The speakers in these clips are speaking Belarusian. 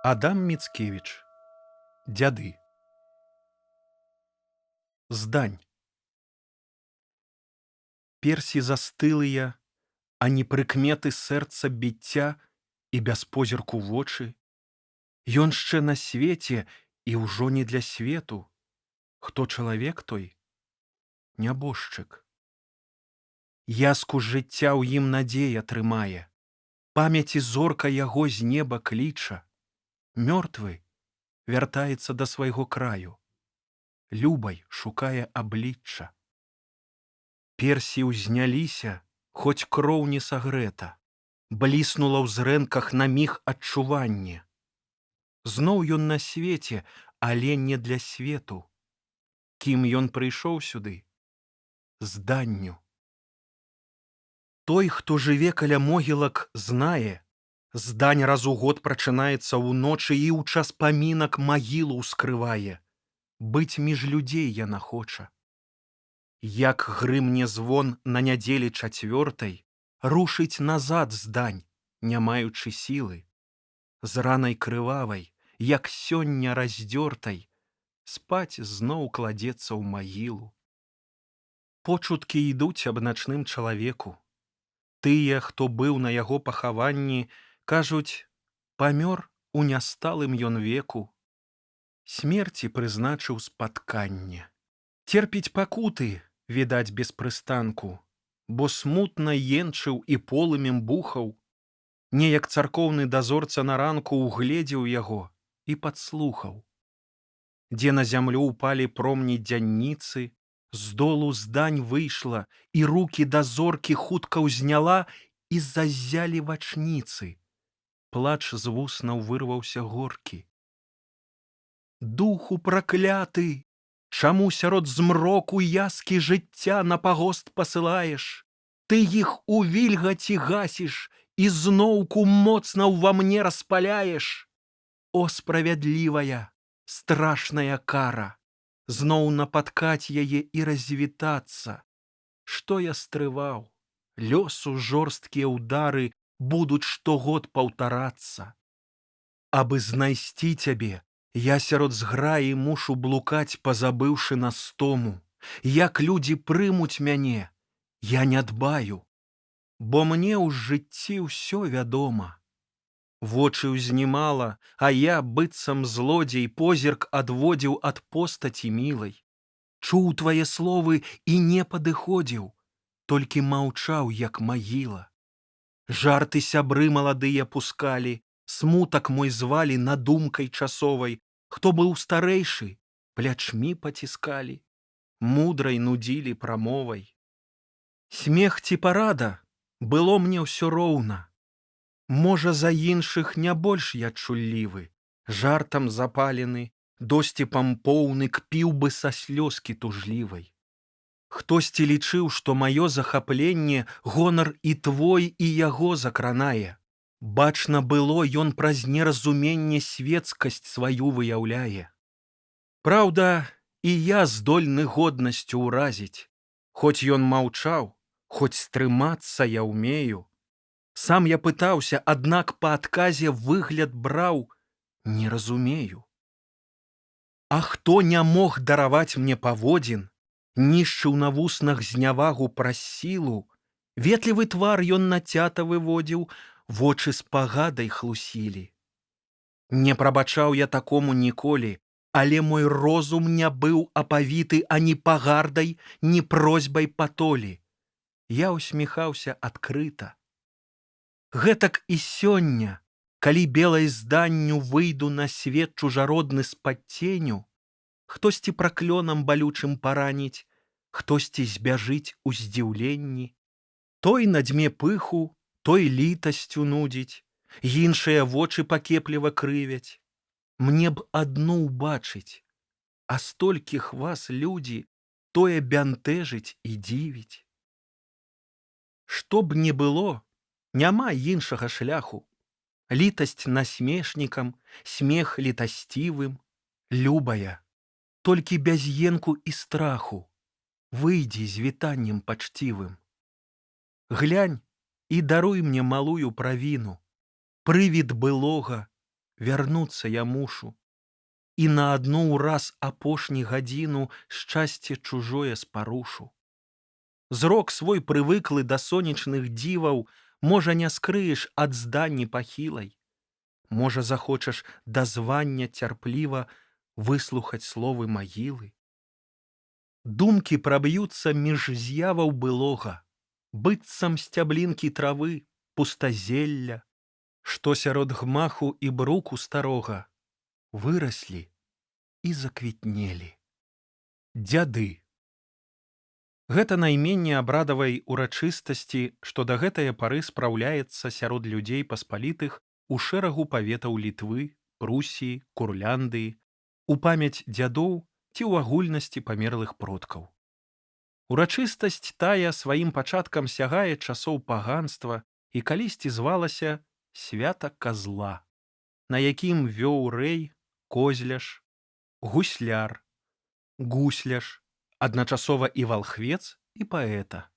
Адам Мицкевич. Дзяды. Здань. Персі застылыя, а непрыкметы сэрца біцця і без позірку вочы. Ён шчэ на свеце і ўжо не для свету. Хто чалавек той? Нябожчык. Яску жыцця ў ім надзея трымае. Памяці зорка яго з неба кліча. Мёртвы вяртаецца да свайго краю. Любай шукае аблічча. Персі ўзняліся, хоць кроў не сагрэта. Бліснула ў зрэнках на міг адчуванне. Зноў ён на свеце, але не для свету. Кім ён прыйшоў сюды? Зданню. Той, хто жыве каля могілак, знае, здань раз у год прачынаецца ўночы і ў час памінак магілу ўскрывае. Быць між людзей яна хоча. Як грымне звон на нядзелі чацвёртай, рушыць назад здань, не маючы сілы. З ранай крывавай, як сёння раздзёртай, спаць зноў кладзецца ў магілу. Почуткі ідуць аб начным чалавеку. Тыя, хто быў на яго пахаванні, кажуць, памёр у нясталым ён веку. Смерці прызначыў спатканне. Терпіць пакуты, відаць, без прыстанку, бо смутна енчыў і полымем бухаў. Неяк царкоўны дазорца на ранку угледзеў яго і падслухаў. Дзе на зямлю ўпалі промні дзянніцы, з долу здань выйшла і рукі да зоркі хутка ўзняла, і заззялі вачніцы. Плач з вуснаў вырваўся горкі. Духу пракляты! Чаму сярод змроку яскі жыцця на пагост пасылаеш? Ты іх у вільгаці гасіш і зноўку моцна ўва мне распаляеш. О, справядлівая, страшная кара! Зноў напаткаць яе і развітацца. Што я стрываў? Лёсу жорсткія ўдары будуць штогод паўтарацца. Абы знайсці цябе, я сярод зграі мушу блукаць, пазабыўшы на стому. Як людзі прымуць мяне, я не дбаю, бо мне ў жыцці ўсё вядома. Вочы ўзнімала, а я, быццам злодзей, позірк адводзіў ад постаці мілай. Чуў твае словы і не падыходзіў, толькі маўчаў, як магіла. Жарты сябры маладыя пускалі, смутак мой звалі надумкай часовай. Хто быў старэйшы, плячмі паціскалі, мудрай нудзілі прамовай. Смех ці парада, было мне ўсё роўна. Можа, за іншых не больш я чуллівы, жартам запалены, досціпам поўны, кпіў бы са слёзкі тужлівай. Хтосьці лічыў, што маё захапленне гонар і твой, і яго закранае. Бачна было, ён праз неразуменне светскасць сваю выяўляе. Праўда, і я здольны годнасцю ўразіць. Хоць ён маўчаў, хоць стрымацца я ўмею. Сам я пытаўся, аднак па адказе выгляд браў, не разумею. А хто не мог дараваць мне паводзін, нішчыў на вуснах знявагу праз сілу, ветлівы твар ён нацята выводзіў, вочы з пагадай хлусілі. Не прабачаў я такому ніколі, але мой розум не быў апавіты ані пагардай, ні просьбай патолі. Я усміхаўся адкрыта. Гэтак і сёння, калі белай зданню выйду на свет чужародны з-пад ценю, хтосьці праклёнам балючым параніць, хтосьці збяжыць у здзіўленні. Той надзьме пыху, той літасцю нудзіць, іншыя вочы пакепліва крывяць. Мне б адну ўбачыць, а столькіх вас, людзі, тое бянтэжыць і дзівіць. Што б не было, няма іншага шляху. Літасць насмешнікам, смех літасцівым, любая, толькі без енку і страху, выйдзі з вітаннем пачцівым. Глянь і даруй мне малую правіну, прывід былога, вярнуцца я мушу, і на адну ўраз апошні гадзіну шчасце чужое спарушу. Зрок свой прывыклы да сонечных дзіваў, можа, не скрыеш ад зданні пахілай. Можа, захочаш дазвання цярпліва выслухаць словы магілы. Думкі праб'юцца між з'яваў былога, быццам сцяблінкі травы, пустазелля, што сярод гмаху і бруку старога выраслі і заквітнелі. Дзяды. Гэта найменне абрадавай урачыстасці, што да гэтае пары спраўляецца сярод людзей паспалітых у шэрагу паветаў Літвы, Прусіі, Курляндыі, у памяць дзядоў ці ў агульнасці памерлых продкаў. Урачыстасць тая сваім пачаткам сягае часоў паганства і калісьці звалася свята казла, на якім вёў рэй козляш, гусляр, гусляш, адначасова і валхвец, і паэта.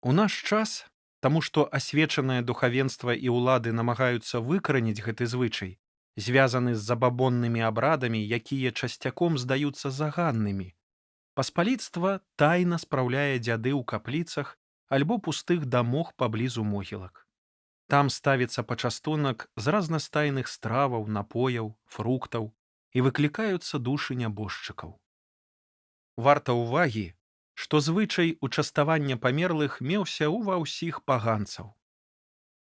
У наш час, таму што асвечанае духавенства і ўлады намагаюцца выкараніць гэты звычай, звязаны з забабоннымі абрадамі, якія часцяком здаюцца заганнымі, паспаліцтва тайна спраўляе дзяды ў капліцах альбо пустых дамах паблізу могілак. Там ставіцца пачастунак з разнастайных страваў, напояў, фруктаў і выклікаюцца душы нябожчыкаў. Варта ўвагі, што звычай участавання памерлых меўся ва ўсіх паганцаў.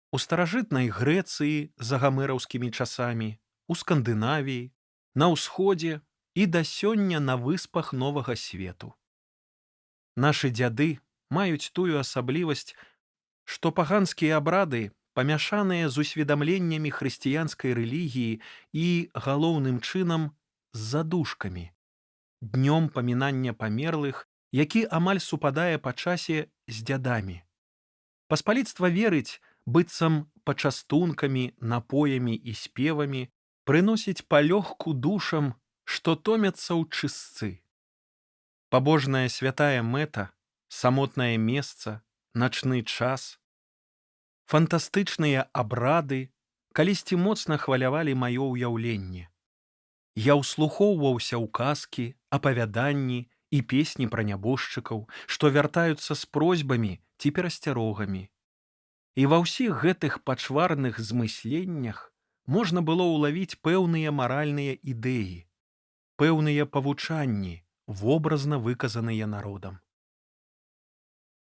У старажытнай Грэцыі за гамераўскімі часамі, у Скандынавіі, на ўсходзе і да сёння на выспах Новага Свету. Нашы дзяды маюць тую асаблівасць, што паганскія абрады памяшаныя з усведамленнямі хрысціянскай рэлігіі і, галоўным чынам, з задушкамі, днём памінання памерлых, які амаль супадае па часе з дзядамі. Паспаліцтва верыць, быццам пачастункамі, напоямі і спевамі прыносіць палёгку душам, што томяцца ў чыстцы. Пабожная святая мэта, самотнае месца, начны час, фантастычныя абрады калісьці моцна хвалявалі маё ўяўленне. Я ўслухоўваўся ў казкі, апавяданні і песні пра нябожчыкаў, што вяртаюцца з просьбамі ці перасцярогамі. І ва ўсіх гэтых пачварных змысленнях можна было ўлавіць пэўныя маральныя ідэі, пэўныя павучанні, вобразна выказаныя народам.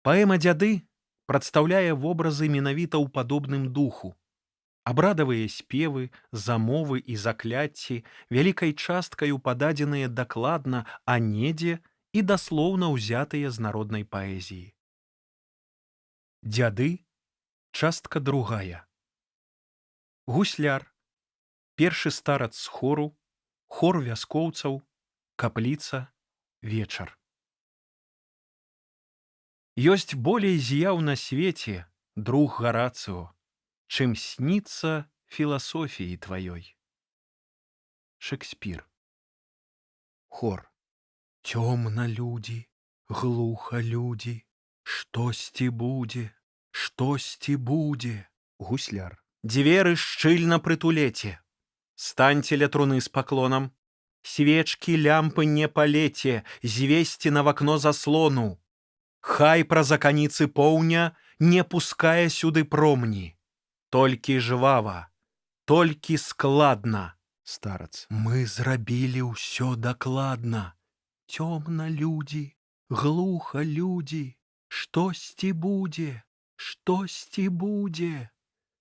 Паэма «Дзяды» прадстаўляе вобразы менавіта ў падобным духу. Абрадавыя спевы, замовы і закляцці вялікай часткаю пададзеныя дакладна, а недзе і даслоўна ўзятыя з народнай паэзіі. Дзяды, частка другая. Гусляр, першы старац з хору, хор вяскоўцаў, капліца, вечар. Ёсць болей з'яў на свеце, друг Гарацыо, чым сніцца філасофіі тваёй. Шекспір. Хор. Цёмна людзі, глуха людзі, штосьці будзе, штосьці будзе. Гусляр. Дзверы шчыльна прытулеце, станьце ля труны з паклонам, свечкі лямпы не палеце, звесці на вакно заслону. Хай праз аканіцы поўня не пускае сюды промні. Толькі жвава, толькі складна. Старац. Мы зрабілі ўсё дакладна. Цёмна людзі, глуха людзі, штосьці будзе, штосьці будзе.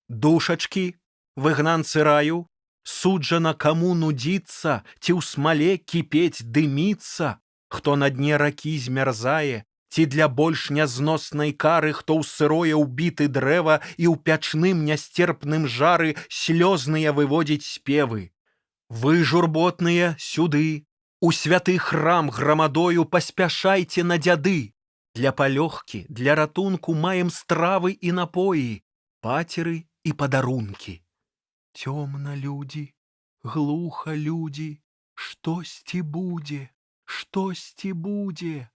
Душачкі, выгнанцы раю, суджана каму нудзіцца, ці ў смале кіпець дыміцца, хто на дне ракі змярзае, ці для больш нязноснай кары, хто ў сырое ўбіты дрэва і ў пячным нястерпным жары слёзныя выводзіць спевы. Вы, журботныя, сюды, у святы храм грамадою паспяшайце на дзяды. Для палёгкі, для ратунку маем стравы і напоі, пацеры і падарункі. Цёмна людзі, глуха людзі, штосьці будзе, штосьці будзе.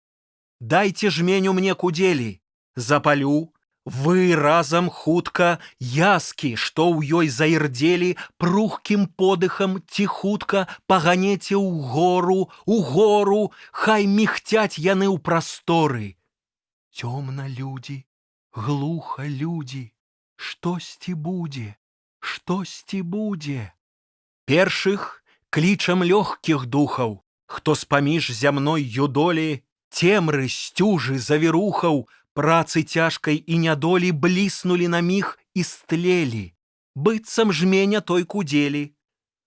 Дайце жменю мне кудзелі, запалю, Вы разам хутка яскі, што ў ёй заірдзелі, прухкім подыхам ціхутка паганеце ў гору, хай мігцяць яны ў прасторы. Цёмна людзі, глуха людзі, штосьці будзе, штосьці будзе. Першых клічам лёгкіх духаў, хто з-паміж зямной юдолі, цемры, сцюжы, завірухаў, працы цяжкай і нядолі бліснулі на міг і стлелі, быццам жменя той кудзелі.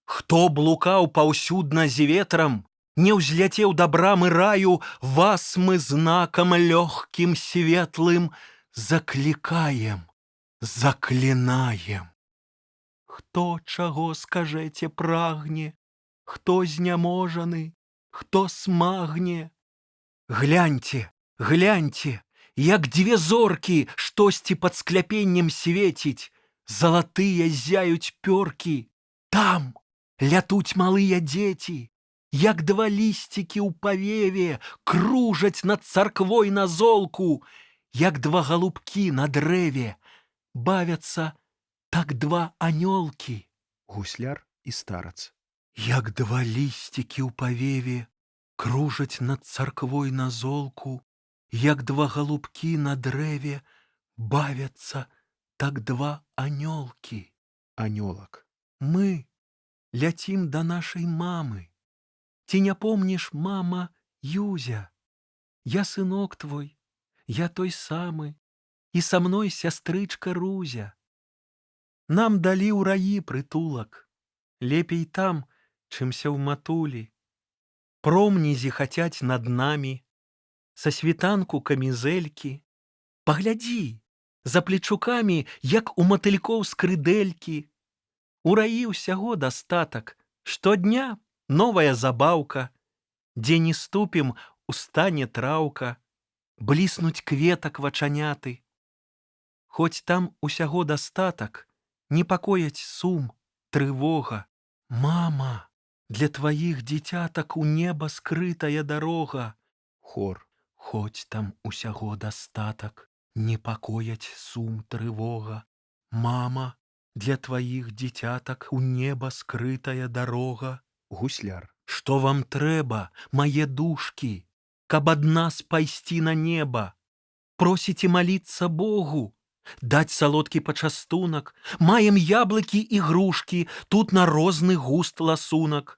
Хто блукаў паўсюдна з ветрам, не ўзляцеў да брамы раю, вас мы знакам лёгкім светлым заклікаем, заклінаем. Хто чаго, скажэце, прагне, хто зняможаны, хто смагне. Гляньце, гляньце, як дзве зоркі штосьці пад скляпеннем свеціць, залатыя зяюць пёркі. Там лятуць малыя дзеці, як два лісцікі ў павеве кружаць над царквой на золку, як два галубкі на дрэве бавяцца, так два анёлкі. Гусляр і старац. Як два лісцікі ў павеве кружаць над царквой на золку, як два галубкі на дрэве бавяцца, так два анёлкі. Анёлак. Мы ляцім да нашай мамы. Ці не помніш, мама, Юзя? Я сынок твой, я той самы, і са мной сястрычка Рузя. Нам далі ў раі прытулак, лепей там, чымся ў матулі. Промні зіхацяць над намі, са світанку камізэлькі. Паглядзі, за плечукамі, як у матылькоў скрыдэлькі. У раі ўсяго дастатак, штодня новая забаўка. Дзе не ступім, устане траўка, бліснуць кветак вачаняты. Хоць там усяго дастатак, непакояць сум, трывога. Мама, для тваіх дзіцятак у неба скрытая дарога. Хор. Хоць там усяго дастатак, непакояць сум, трывога. Мама, для тваіх дзіцятак у неба скрытая дарога. Гусляр. Што вам трэба, мае душкі, каб ад нас пайсці на неба? Просіце маліцца Богу, даць салодкі пачастунак, маем яблыкі і грушкі, тут на розны густ ласунак.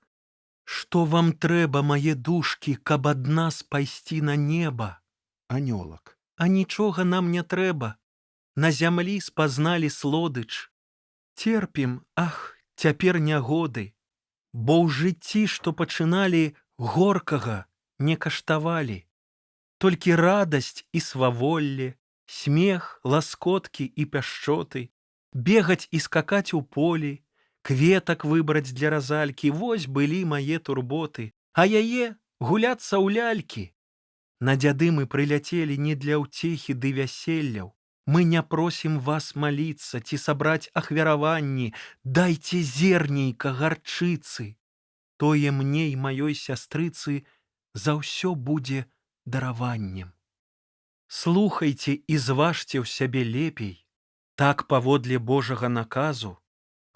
Што вам трэба, мае душкі, каб ад нас пайсці на неба? Анёлак. А нічога нам не трэба. На зямлі спазналі слодыч. Терпім, ах, цяпер нягоды, бо ў жыцці, што пачыналі, горкага не каштавалі. Толькі радасць і сваволле, смех, ласкоткі і пяшчоты, бегаць і скакаць у полі, кветак выбраць для разалькі, вось былі мае турботы, а яе гуляцца ў лялькі. На дзяды мы прыляцелі не для ўцехі ды вяселляў. Мы не просім вас маліцца ці сабраць ахвяраванні, дайце зернейка гарчыцы. Тое мне і маёй сястрыцы за ўсё будзе дараваннем. Слухайце і зважце ў сябе лепей, так паводле Божага наказу.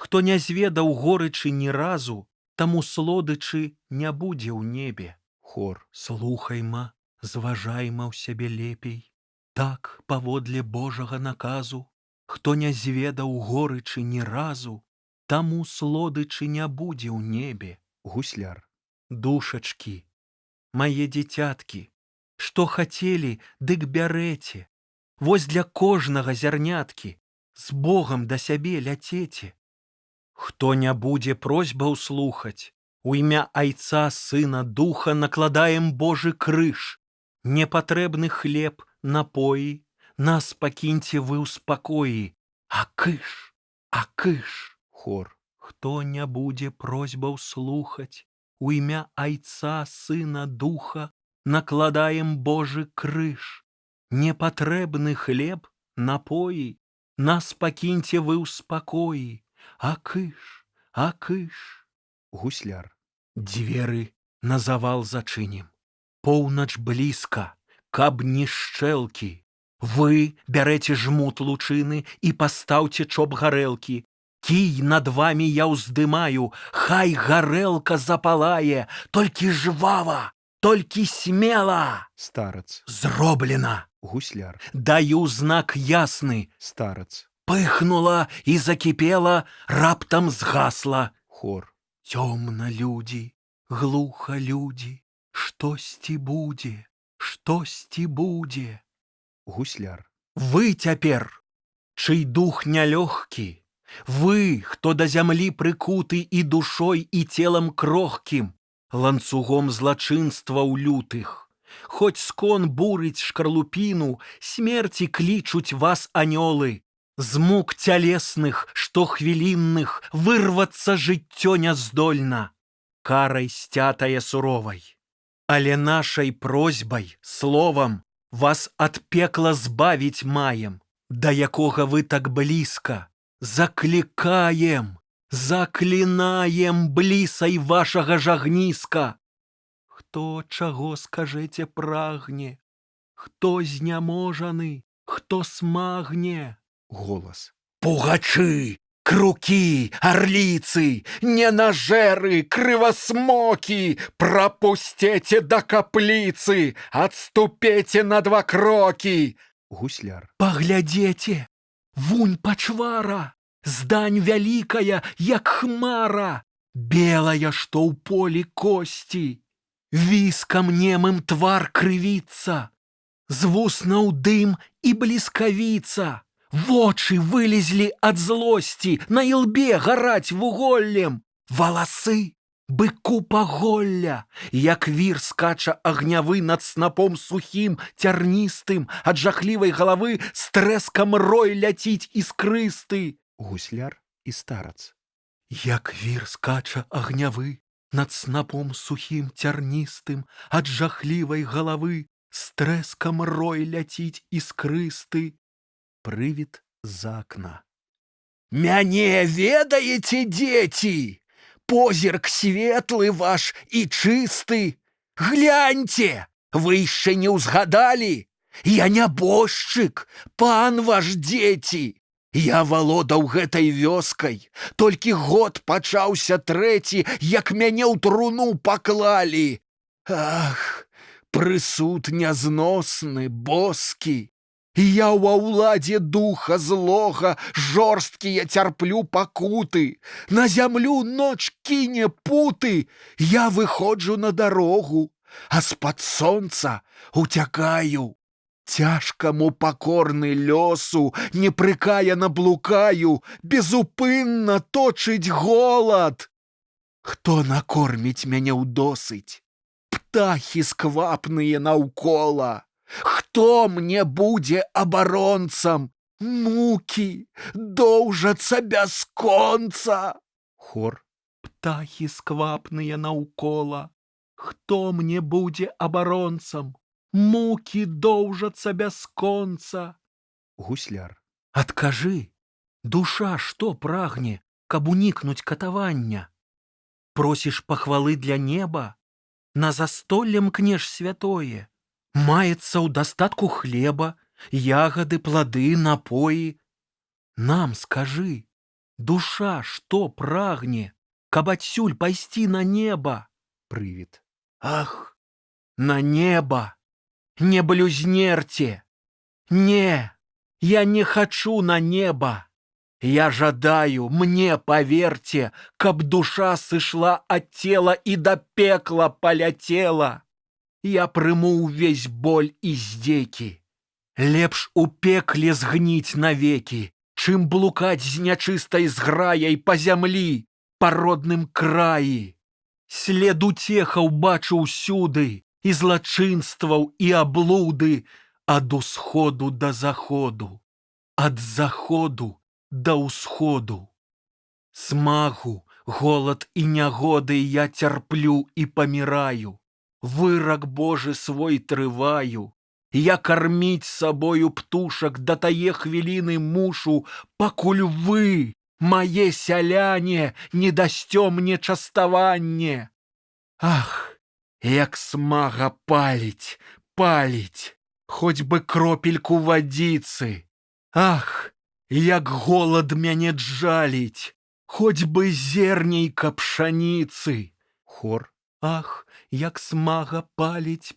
Хто не зведаў горычы ні разу, таму слодычы не будзе ў небе. Хор. Слухайма, зважайма ў сябе лепей, так паводле Божага наказу. Хто не зведаў горычы ні разу, таму слодычы не будзе ў небе. Гусляр. Душачкі, мае дзіцяткі, што хацелі, дык бярэце. Вось для кожнага зярняткі з Богам да сябе ляцеце. Хто не будзе просьбаў слухаць, у імя Айца, Сына, Духа накладаем Божы крыж. Непатрэбны хлеб, напоі, нас пакіньце вы ў спакоі. Акыш, акыш. Хор. Хто не будзе просьбаў слухаць, у імя Айца, Сына, Духа накладаем Божы крыж. Непатрэбны хлеб, напоі, нас пакіньце вы ў спакоі. Акыш, акыш. Гусляр. Дзверы на завал зачынім. Поўнач блізка, каб ні шчэлкі. Вы бярэце жмут лучыны і пастаўце чоп гарэлкі. Кій над вамі я ўздымаю, хай гарэлка запалае, толькі жвава, толькі смела. Старац. Зроблена. Гусляр. Даю знак ясны. Старац. Пыхнула і закіпела, раптам згасла. Хор. Цёмна людзі, глуха людзі, штосьці будзе, штосьці будзе. Гусляр. Вы цяпер, чый дух нялёгкі, вы, хто да зямлі прыкуты і душой, і целам крохкім, ланцугом злачынстваў лютых. Хоць скон бурыць шкарлупіну, смерці клічуць вас анёлы. З мук цялесных, штохвілінных, вырвацца жыццё няздольна, карай сцятае суровай. Але нашай просьбай, словам, вас ад пекла збавіць маем, да якога вы так блізка. Заклікаем, заклінаем блісай вашага жагніска. Хто чаго, скажэце, прагне, хто зняможаны, хто смагне. Голас. Пугачы, крукі, арліцы, ненажэры, крывасмокі, прапусцеце да капліцы, адступеце на 2 крокі. Гусляр. Паглядзеце, вунь пачвара, здань вялікая, як хмара, белая, што ў полі косці. Віскам немым твар крывіцца, з вуснаў дым і бліскавіца. Вочы вылезлі ад злосці, на ілбе гараць вуголлем. Валасы быку паголля, як вір скача агнявы над снапом сухім, цярністым, ад жахлівай галавы з трэскам рой ляціць іскрысты. Гусляр і старац. Як вір скача агнявы над снапом сухім, цярністым, ад жахлівай галавы з трэскам рой ляціць іскрысты. Прывід з акна. Мяне ведаеце, дзеці? Позірк светлы ваш і чысты. Гляньце, вы яшчэ не ўзгадалі? Я нябожчык, пан ваш, дзеці. Я валодаў гэтай вёскай. Толькі год пачаўся 3, як мяне ў труну паклалі. Ах, прысуд нязносны, боскі. Я ва ўладзе духа злога, жорсткія цярплю пакуты. На зямлю ноч кіне путы. Я выходжу на дарогу, а з-пад сонца уцякаю. Цяжкаму пакорны лёсу, непрыкаяна блукаю, безупынна точыць голад. Хто накорміць мяне ўдосыць? Птахі сквапныя наўкола. Хто мне будзе абаронцам? Мукі доўжацца бясконца. Хор. Птахі сквапныя наўкола. Хто мне будзе абаронцам? Мукі доўжацца бясконца. Гусляр. Адкажы, душа што прагне, каб унікнуць катавання? Просіш пахвалы для неба? На застолле мкнеш святое? Маецца ў дастатку хлеба, ягады, плады, напоі. Нам скажы, душа што прагне, каб адсюль пайсці на неба? Прывід. Ах, на неба! Не блюзнерце! Не, я не хачу на неба! Я жадаю, мне паверце, каб душа сышла ад цела і да пекла паляцела. Я прыму ўвесь боль і здзекі. Лепш у пекле згніць навекі, чым блукаць з нячыстай зграяй па зямлі, па родным краі. След уцехаў бачу ўсюды, і злачынстваў, і аблуды, ад усходу да заходу, ад заходу да ўсходу. Смагу, голад і нягоды я цярплю і паміраю. Вырак Божы свой трываю. Я карміць сабою птушак да тае хвіліны мушу, пакуль вы, мае сяляне, не дасцё мне частаванне. Ах, як смага паліць, паліць. Хоть бы кропельку вадзіцы. Ах, як голад мяне джаліць, хоть бы зернейка пшаніцы. Хор. Ах, як смага паліць,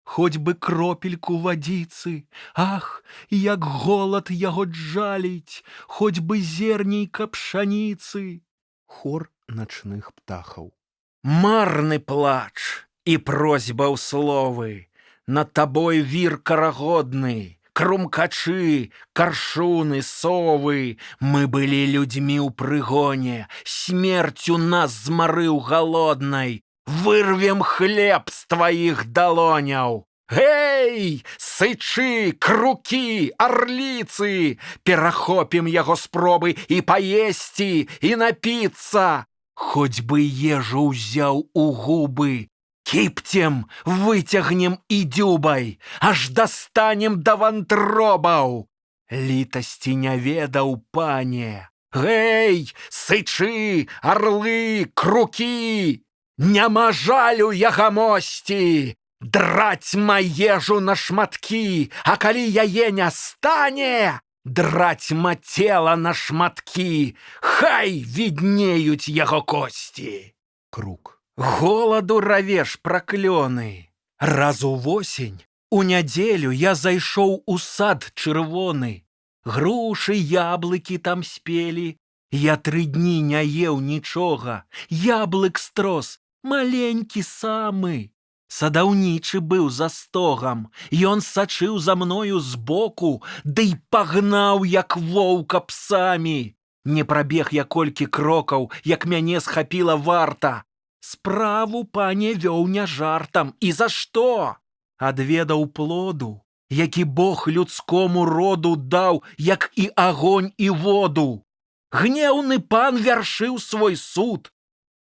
хоть бы кропельку вадзіцы. Ах, як голад яго джаліць, хоть бы зернейка пшаніцы. Хор начных птахаў. Марны плач і просьба ў словы. Над табой вір карагодны, крумкачы, каршуны, совы. Мы былі людзьмі ў прыгоне, смерцю нас змарыў галоднай. Вырвем хлеб з тваіх далоняў. Гей, сычы, крукі, арліцы! Перахопім яго спробы і паесці, і напіцца. Хоць бы ежу ўзяў у губы, кіпцем, выцягнем і дзюбай, аж дастанем да вантробаў. Літасці не ведаў, пане. Гей, сычы, арлы, крукі! Няма жалю ягамосці! Драць маежу на шматкі, а калі яе не стане, драць мацела на шматкі, хай віднеюць яго косці. Крук. Голаду равеш праклёны. Раз увосень, у нядзелю я зайшоў у сад чырвоны. Грушы, яблыкі там спелі. Я 3 дні не еў нічога. Яблык строс, маленькі самы. Садаўнічы быў за стогам. Ён сачыў за мною збоку, ды і пагнаў, як воўка псамі. Не прабег я колькі крокаў, як мяне схапіла варта. Справу, пане, вёў не жартам. І за што? Адведаў плоду, які Бог людскому роду даў, як і агонь і воду. Гнеўны пан вяршыў свой суд.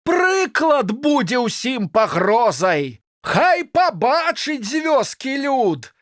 Прыклад будзе ўсім пагрозай. Хай пабачыць з вёскі люд.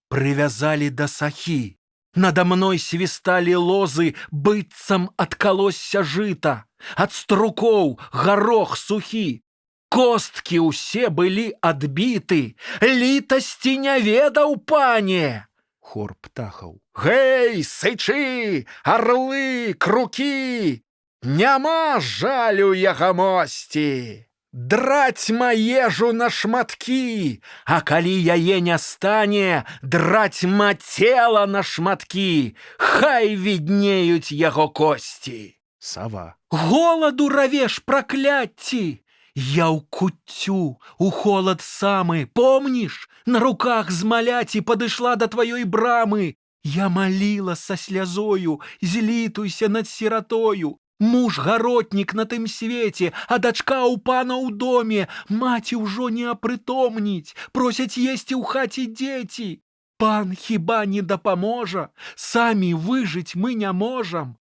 Прывязалі да сахі. Надо мной свісталі лозы, быццам ад калосся жыта. Ад струкоў гарох сухі. Косткі ўсе былі адбіты. Літасці не ведаў, пане. Хор птахаў. Гей, сычы, арлы, крукі! Няма жалю ягамосці! Драць маежу на шматкі, а калі яе не стане, драць мацела на шматкі, хай віднеюць яго косці. Сава. Голаду равеш пракляцці! Я ў куццю, у холад самы, помніш? На руках з маляці падышла да тваёй брамы. Я маліла са слязою, злітуйся над сіратою. Муж гаротнік на тым свеце, а дачка ў пана ў доме. Маці ўжо не апрытомніць, просяць есці ў хаце дзеці. Пан хіба не дапаможа? Самі выжыць мы не можам.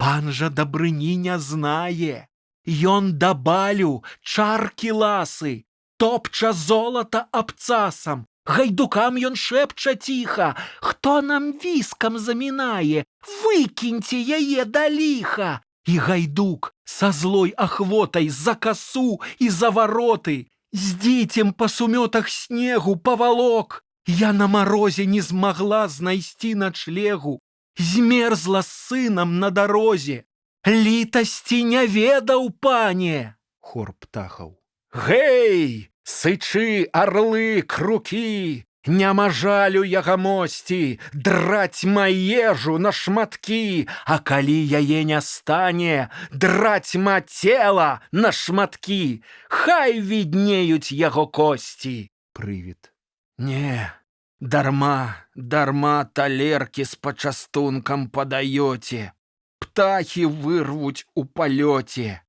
Пан жа дабрыні не знае. Ён да балю чаркі ласы, топча золата абцасам. Гайдукам ён шэпча ціха: хто нам віскам замінае, выкіньце яе да ліха. І гайдук са злой ахвотай за касу і за вароты з дзіцем па сумётах снегу павалок. Я на марозе не змагла знайсці начлегу, змерзла з сынам на дарозе. Літасці не ведаў, пане. Хор птахаў. Гей, сычы, арлы, крукі! Няма жалю ягамосці, драць маежу на шматкі, а калі яе не стане, драць мацела на шматкі, хай віднеюць яго косці. Прывід. Не, дарма талеркі з пачастункам падаёце, птахі вырвуць у палёце.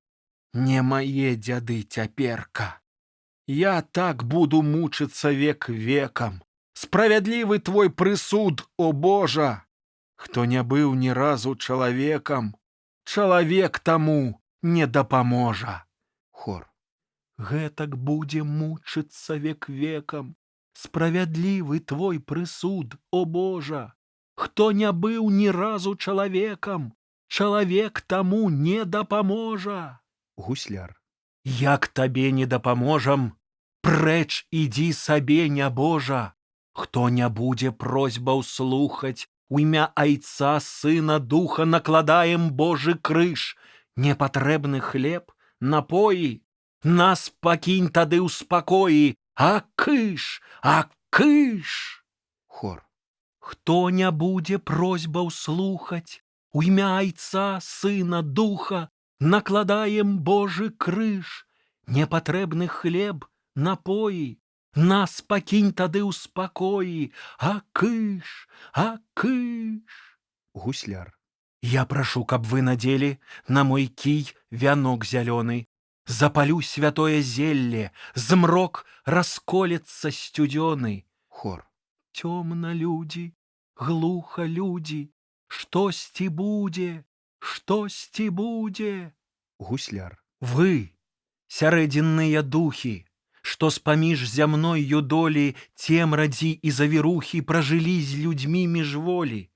Не мае дзяды цяперка. Я так буду мучыцца век векам. Справядлівы твой прысуд, о Божа! Хто не быў ні разу чалавекам, чалавек таму не дапаможа. Хор. Гэтак будзе мучыцца век векам. Справядлівы твой прысуд, о Божа! Хто не быў ні разу чалавекам, чалавек таму не дапаможа. Гусляр. Як табе не дапаможам, прэч ідзі сабе, нябожа. Хто не будзе просьбаў слухаць, у імя Айца, Сына, Духа накладаем Божы крыж. Непатрэбны хлеб, напоі, нас пакінь тады ў спакоі, а кыш, а кыш. Хор. Хто не будзе просьбаў слухаць, у імя Айца, Сына, Духа накладаем Божы крыж. Непатрэбны хлеб, напоі, нас пакінь тады ў спакоі, а кыш, а кыш. Гусляр. Я прашу, каб вы надзелі на мой кій вянок зялёны. Запалю святое зелле, змрок расколецца сцюдзёны. Хор. Цёмна, людзі, глуха, людзі, штосьці будзе, штосьці будзе. Гусляр. Вы, сярэдзінныя духі, што з-паміж зямною долі цемрадзі і завірухі пражылі з людзьмі міжволі,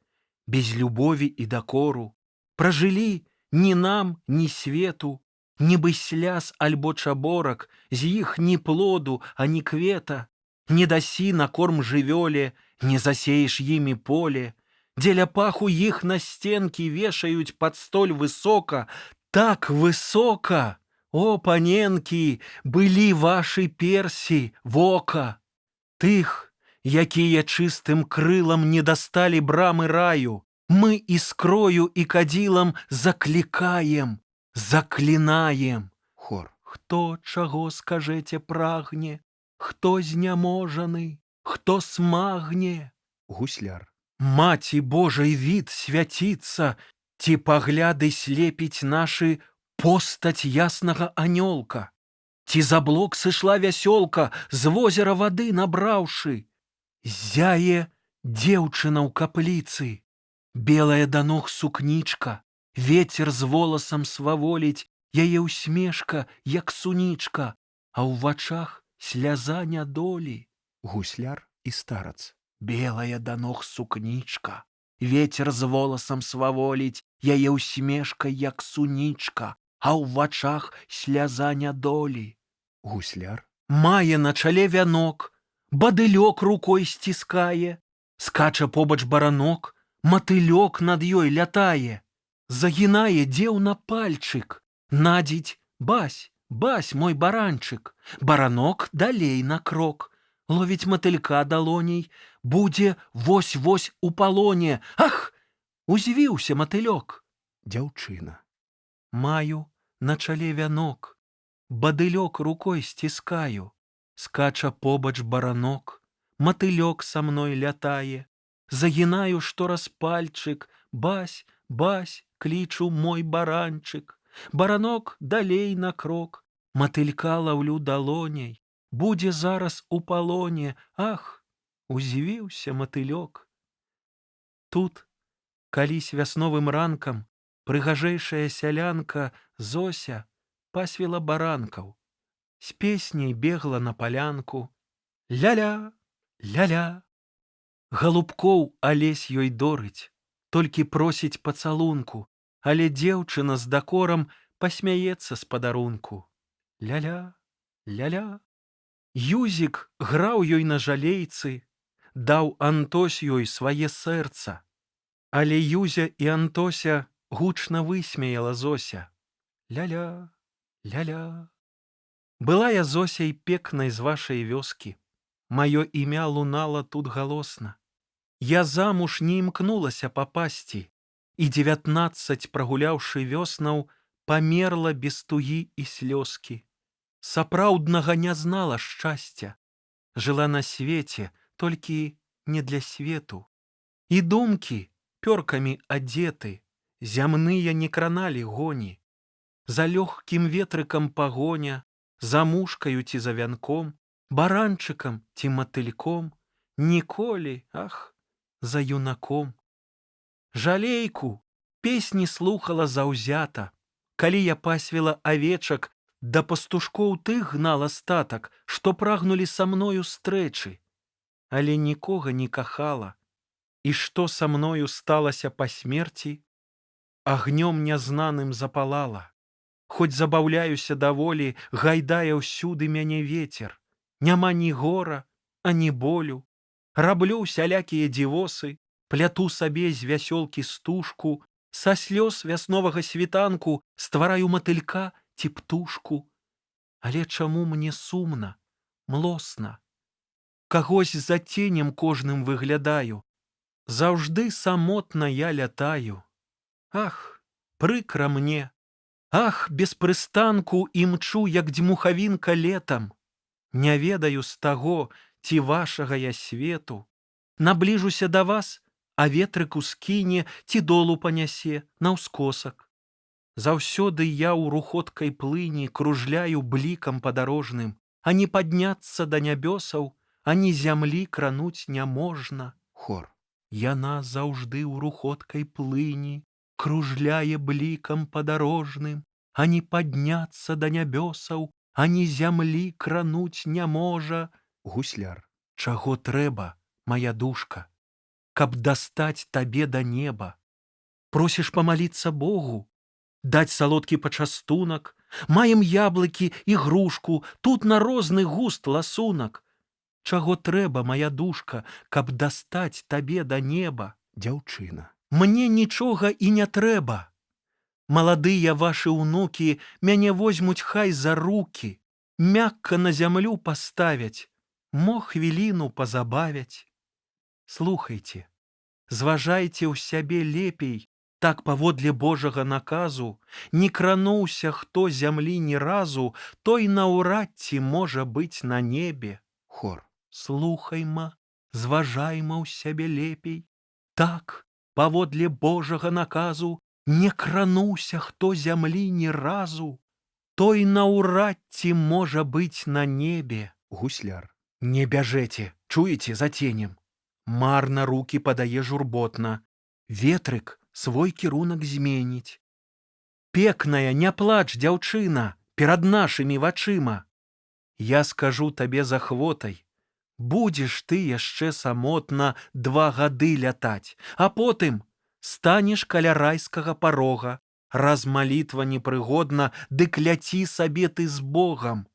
без любові і дакору, пражылі ні нам, ні свету, нібы сляз альбо чаборак, з іх ні плоду, ані квета, не дасі на корм жывёле, не засееш імі поле, дзеля паху іх на стенкі вешаюць пад столь высока, так высока, о, паненкі, былі вашы персі, вока. Тых, якія чыстым крылам не дасталі брамы раю, мы іскрою і кадзілам заклікаем, заклінаем. Хор. Хто чаго, скажэце, прагне, хто зняможаны, хто смагне. Гусляр. Маці Божай від свяціцца, ці пагляды слепіць нашы постаць яснага анёлка, ці за блок сышла вясёлка, з возера вады набраўшы. Зяе дзеўчына ў капліцы, белая да ног сукнічка, вецер з воласам сваволіць, яе усмешка, як сунічка, а ў вачах сляза нядолі. Гусляр і старац. Белая да ног сукнічка, вецер з воласам сваволіць, яе усмешка, як сунічка, а ў вачах сляза нядолі. Гусляр. Мае на чале вянок, бадылёк рукой сціскае, скача побач баранок, матылёк над ёй лятае, загінае дзеўна пальчык, надзіць: бась, бась, мой баранчык. Баранок далей на крок, ловіць матылька далоней, будзе вось-вось у палоне. Ах, узвіўся матылёк. Дзяўчына. Маю на чале вянок, бадылёк рукой сціскаю, скача побач баранок, матылёк са мной лятае, загінаю штораз пальчык, бась, бась, клічу мой баранчык. Баранок далей на крок, матылька лаўлю далоней, будзе зараз у палоне. Ах, узвіўся матылёк. Тут, калісь вясновым ранкам, прыгажэйшая сялянка Зося пасвіла баранкаў, з песняй бегла на палянку. Ля-ля, ля-ля. Галубкоў алесь ёй дорыць, толькі просіць пацалунку, але дзеўчына з дакорам пасмяецца з падарунку. Ля-ля, ля-ля. Юзік граў ёй на жалейцы, даў Антось ёй свае сэрца, але Юзя і Антося гучна высмеяла Зося. Ля-ля, ля-ля. Была я Зосяй пекнай з вашай вёскі, маё імя лунала тут галосна. Я замуж не імкнулася папасці, і 19, прагуляўшы вёснаў, памерла без тугі і слёзкі. Сапраўднага не знала шчасця, жыла на свеце, толькі не для свету. І думкі, пёркамі адзеты, зямныя не краналі гоні. За лёгкім ветрыкам пагоня, за мушкаю ці за вянком, баранчыкам ці матыльком, ніколі, ах, за юнаком. Жалейку, песні слухала заўзята, калі я пасвіла авечак, да пастушкоў тых гнала статак, што прагнулі са мною стрэчы, але нікога не кахала. І што са мною сталася па смерці, агнём нязнаным запалала. Хоць забаўляюся даволі, гайдае ўсюды мяне вецер, няма ні гора, ані болю, Раблю усялякія дзівосы, пляту сабе з вясёлкі стужку, са слёз вясновага світанку ствараю матылька ці птушку. Але чаму мне сумна, млосна? Кагось за ценем кожным выглядаю, заўжды самотна я лятаю. Ах, прыкра мне, ах, без прыстанку імчу, як дзьмухавінка летам. Не ведаю з таго, ці вашага я свету. Набліжуся да вас, а ветрыку скіне, ці долу панясе наўскосак. Заўсёды я ў рухоткай плыні кружляю блікам падарожным, а не падняцца да нябёсаў, ані зямлі крануць няможна. Хор. Яна заўжды ў рухоткай плыні кружляе блікам падарожным, а не падняцца да нябёсаў, ані зямлі крануць не можа. Гусляр. Чаго трэба, моя душка, каб дастаць табе да неба? Просіш памаліцца Богу, даць салодкі пачастунак, маем яблыкі і грушку, тут на розны густ ласунак. Чаго трэба, моя душка, каб дастаць табе да неба? Дзяўчына. Мне нічога і не трэба. Маладыя вашы ўнукі мяне возьмуць хай за рукі, мякка на зямлю паставяць, мо хвіліну пазабавяць. Слухайце, зважайце ў сябе лепей, так паводле Божага наказу, не крануўся хто зямлі ні разу, той наўрад ці можа быць на небе. Хор. Слухайма, зважайма ў сябе лепей, так, паводле Божага наказу, не крануўся хто зямлі ні разу, той наўрад ці можа быць на небе. Гусляр. Не бяжэце, чуеце, за ценем. Марна рукі падае журботна. Ветрык свой кірунак зменіць. Пекная, не плач, дзяўчына, перад нашымі вачыма. Я скажу табе з ахвотай, будзеш ты яшчэ самотна 2 гады лятаць, а потым станеш каля райскага парога, раз малітва непрыгодна, дык ляці сабе ты з Богам.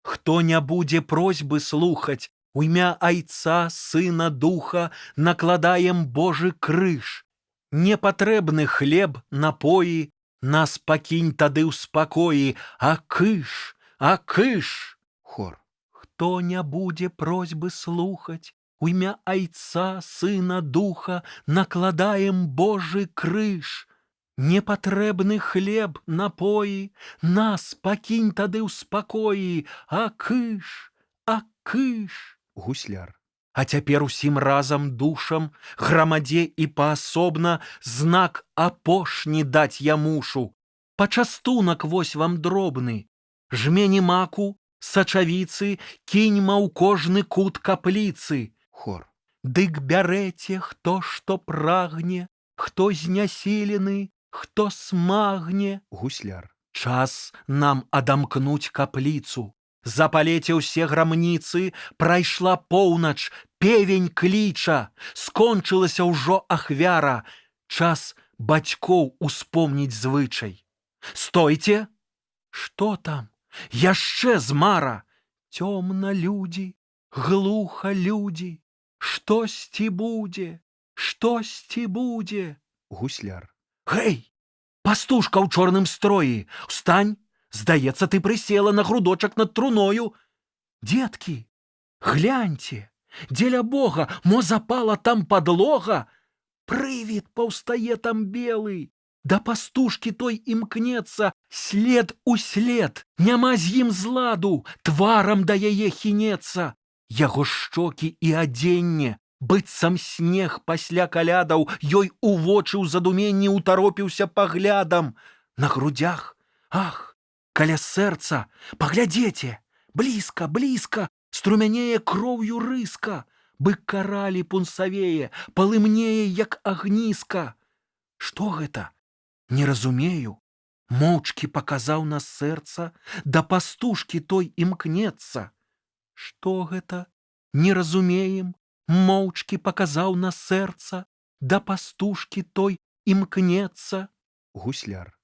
Хто не будзе просьбы слухаць, у імя Айца, Сына, Духа накладаем Божы крыж. Непатрэбны хлеб, напоі, нас пакінь тады ў спакоі, а кыш, а кыш. Хор. Хто не будзе просьбы слухаць, у імя Айца, Сына, Духа накладаем Божы крыж. Непатрэбны хлеб, напоі, нас пакінь тады ў спакоі, а кыш, а кыш. Гусляр. А цяпер усім разам душам, грамадзе і паасобна знак апошні даць я мушу. Пачастунак вось вам дробны, жмені маку, сачавіцы кіньма ў кожны кут капліцы. Хор. Дык бярэце, хто што прагне, хто знясілены, хто смагне. Гусляр. Час нам адамкнуць капліцу. Запалеце ўсе грамніцы, прайшла поўнач, певень кліча, скончылася ўжо ахвяра, час бацькоў успомніць звычай. Стойце! Што там? Яшчэ змара! Цёмна людзі, глуха людзі, штосьці будзе, штосьці будзе. Гусляр. Гэй! Пастушка ў чорным строі, устань! Здаецца, ты прысела на грудочак над труною. Дзеткі, гляньце, дзеля Бога, мо запала там падлога. Прывід паўстае там белы, да пастушкі той імкнецца, след у след, няма з ім зладу, тварам да яе хінецца. Яго шчокі і адзенне, быццам снег пасля калядаў, ёй у вочы ў задуменні ўтаропіўся паглядам. На грудях, ах, каля сэрца, паглядзеце, блізка, блізка, струмянее кроўю рыска, бык каралі пунсавее, палымнее, як агніска. Што гэта? Не разумею. Моўчкі паказаў на сэрца, да пастушкі той імкнецца. Што гэта? Не разумеем. Моўчкі паказаў на сэрца, да пастушкі той імкнецца. Гусляр.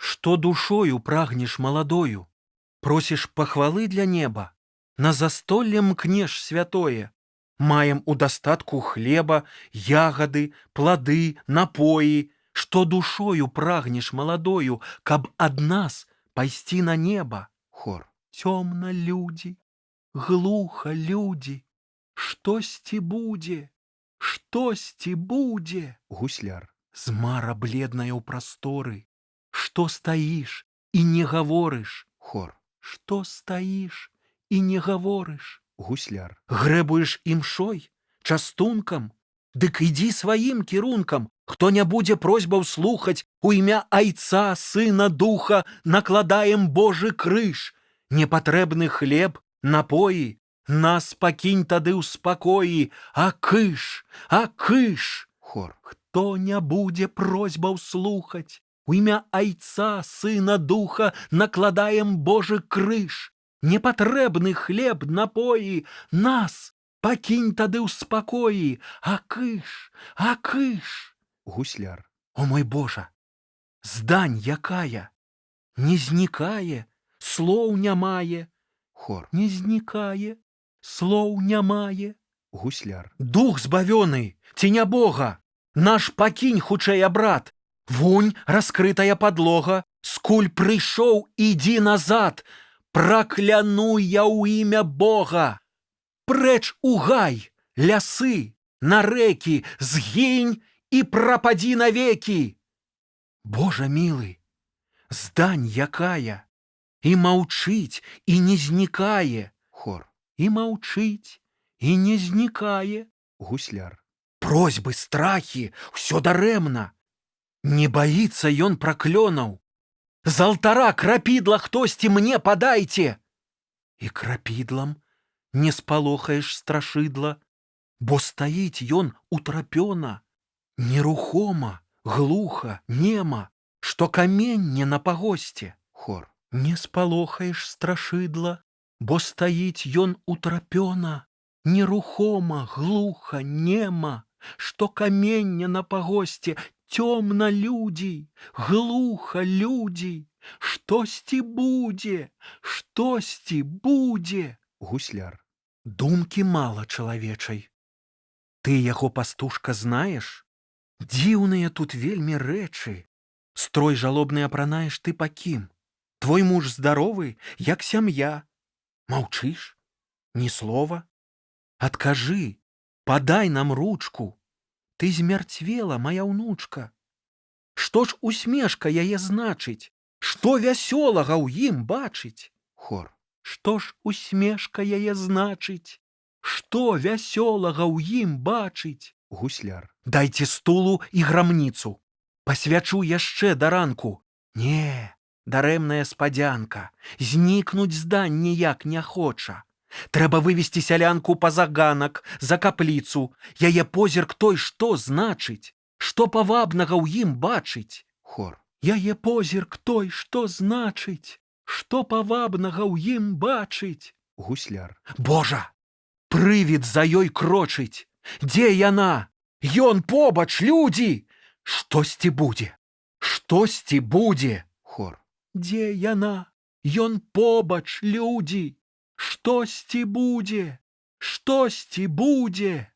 Што душою прагнеш маладою? Просіш пахвалы для неба? На застолле мкнеш святое? Маем у дастатку хлеба, ягоды, плады, напоі, што душою прагнеш маладою, каб ад нас пайсці на неба. Хор. Цёмна людзі, глуха людзі, штосьці будзе, штосьці будзе. Гусляр. Змара бледная ў прасторы, што стаіш і не гаворыш, Хор. што стаіш і не гаворыш. Гусляр. Грэбуеш імшой, частункам, дык ідзі сваім кірункам. Хто не будзе просьбаў слухаць, у імя Айца, Сына, Духа накладаем Божы крыж. Непатрэбны хлеб, напоі, нас пакінь тады ў спакоі, а кыш, а кыш. Хор. Хто не будзе просьбаў слухаць, у імя Айца, Сына, Духа накладаем Божы крыж. Непатрэбны хлеб, напоі, нас пакінь тады ў спакоі, а кыш, а кыш. Гусляр. О мой Божа, здань якая, не знікае, слоў не мае, Хор. не знікае, слоў не мае. Гусляр. Дух збавёны, ці не Бога, наш пакінь хутчэй, брат. Вунь раскрытая падлога, скуль прыйшоў, ідзі назад, пракляну я ў імя Бога. Прэч у гай, лясы, на рэкі, згінь і прападзі навекі. Божа мілы, здань якая, і маўчыць, і не знікае, Хор. і маўчыць, і не знікае. Гусляр. Просьбы, страхі, ўсё дарэмна. Не баіцца ён праклёнаў. З алтара крапідла хтосьці мне падайце. І крапідлам не спалохаеш страшыдла, бо стаіць ён утрапёна, нерухома, глуха, нема, што каменне на пагосце. Хор. Не спалохаеш страшыдла, бо стаіць ён утрапёна, нерухома, глуха, нема, што каменне на пагосце. Цёмна людзі, глуха людзі, штосьці будзе, штосьці будзе. Гусляр. Думкі мала чалавечай. Ты яго, пастушка, знаеш? Дзіўныя тут вельмі рэчы. Строй жалобны апранаеш ты па кім? Твой муж здаровы, як сям'я. Маўчыш? Ні слова? Адкажы, падай нам ручку. Ты змярцвела, моя ўнучка. Што ж усмешка яе значыць? Што вясёлага ў ім бачыць? Хор. Што ж усмешка яе значыць? Што вясёлага ў ім бачыць? Гусляр. Дайце стулу і грамніцу. Пасвячу яшчэ да ранку. Не, дарэмная спадзянка. Знікнуць здань ніяк не хоча. Трэба вывесці сялянку па-за ганак, за капліцу. Яе позірк той што значыць? Што павабнага ў ім бачыць? Хор. Яе позірк той што значыць? Што павабнага ў ім бачыць? Гусляр. Божа, прывід за ёй крочыць. Дзе яна? Ён побач, людзі! Штосьці будзе, штосьці будзе. Хор. Дзе яна? Ён побач, людзі! Штосьці будзе, штосьці будзе.